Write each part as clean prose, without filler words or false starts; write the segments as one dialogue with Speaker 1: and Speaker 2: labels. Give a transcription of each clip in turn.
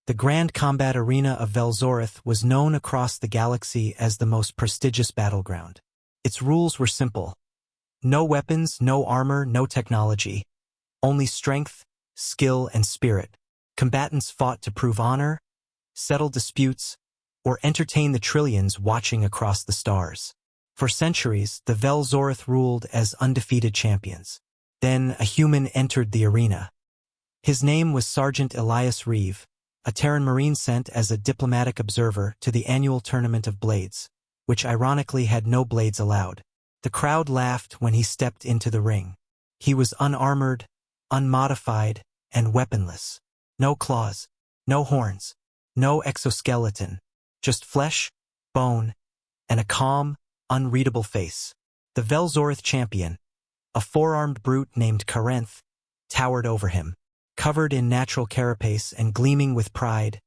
Speaker 1: The Grand Combat Arena of Velzoreth was known across the galaxy as the most prestigious battleground. Its rules were simple. No weapons, no armor, no technology. Only strength, skill, and spirit. Combatants fought to prove honor, settle disputes, or entertain the trillions watching across the stars. For centuries, the Velzoreth ruled as undefeated champions. Then a human entered the arena. His name was Sergeant Elias Reeve, a Terran Marine sent as a diplomatic observer to the annual Tournament of Blades, which ironically had no blades allowed. The crowd laughed when he stepped into the ring. He was unarmored, unmodified, and weaponless. No claws, no horns, no exoskeleton, just flesh, bone, and a calm, unreadable face. The Velzoreth champion, a four-armed brute named Karenth, towered over him. Covered in natural carapace and gleaming with pride,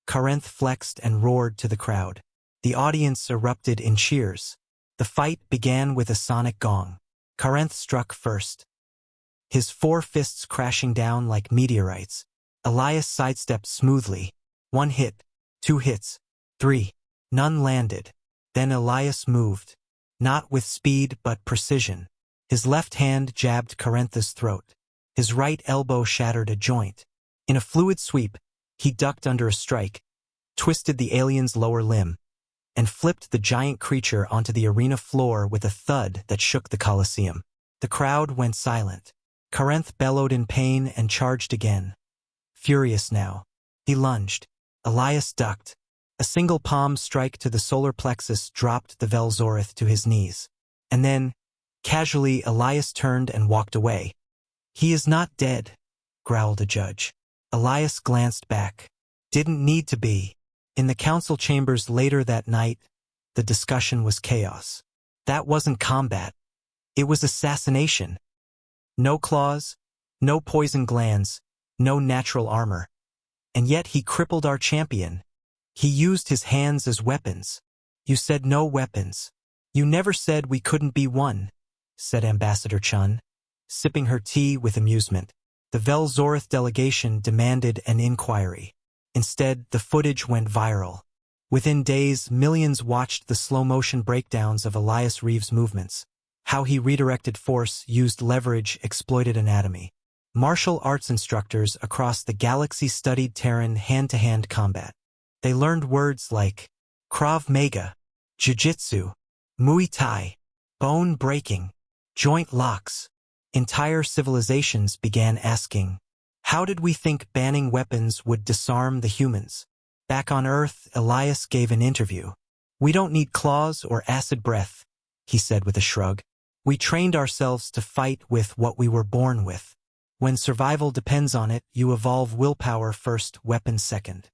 Speaker 1: Karenth flexed and roared to the crowd. The audience erupted in cheers. The fight began with a sonic gong. Karenth struck first. His four fists crashing down like meteorites. Elias sidestepped smoothly. 1 hit, 2 hits, 3. None landed. Then Elias moved. Not with speed but precision. His left hand jabbed Karenth's throat. His right elbow shattered a joint. In a fluid sweep, he ducked under a strike, twisted the alien's lower limb, and flipped the giant creature onto the arena floor with a thud that shook the Colosseum. The crowd went silent. Karenth bellowed in pain and charged again. Furious now, he lunged. Elias ducked. A single palm strike to the solar plexus dropped the Velzoreth to his knees. And then, casually, Elias turned and walked away. "He is not dead," growled a judge. Elias glanced back. Didn't need to be. In the council chambers later that night, the discussion was chaos. That wasn't combat. It was assassination. No claws, no poison glands, no natural armor. And yet he crippled our champion. He used his hands as weapons. "You said no weapons. You never said we couldn't be one," said Ambassador Chun, sipping her tea with amusement. The Velzoreth delegation demanded an inquiry. Instead, the footage went viral. Within days, millions watched the slow-motion breakdowns of Elias Reeve's movements. How he redirected force, used leverage, exploited anatomy. Martial arts instructors across the galaxy studied Terran hand-to-hand combat. They learned words like Krav Maga, Jiu-Jitsu, Muay Thai, bone breaking, joint locks. Entire civilizations began asking, how did we think banning weapons would disarm the humans? Back on Earth, Elias gave an interview. "We don't need claws or acid breath," he said with a shrug. "We trained ourselves to fight with what we were born with. When survival depends on it, you evolve willpower first, weapons second."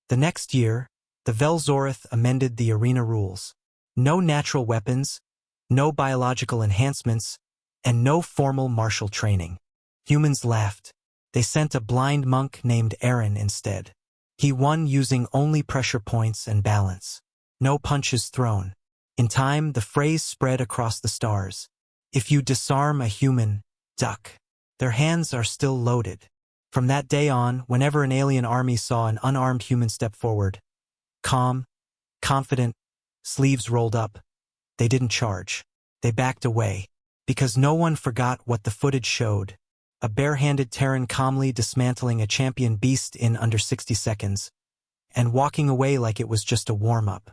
Speaker 1: The next year, the Velzoreth amended the arena rules. No natural weapons, no biological enhancements, and no formal martial training. Humans laughed. They sent a blind monk named Aaron instead. He won using only pressure points and balance. No punches thrown. In time, the phrase spread across the stars. If you disarm a human, duck. Their hands are still loaded. From that day on, whenever an alien army saw an unarmed human step forward, calm, confident, sleeves rolled up, they didn't charge. They backed away. Because no one forgot what the footage showed. A barehanded Terran calmly dismantling a champion beast in under 60 seconds, and walking away like it was just a warm-up.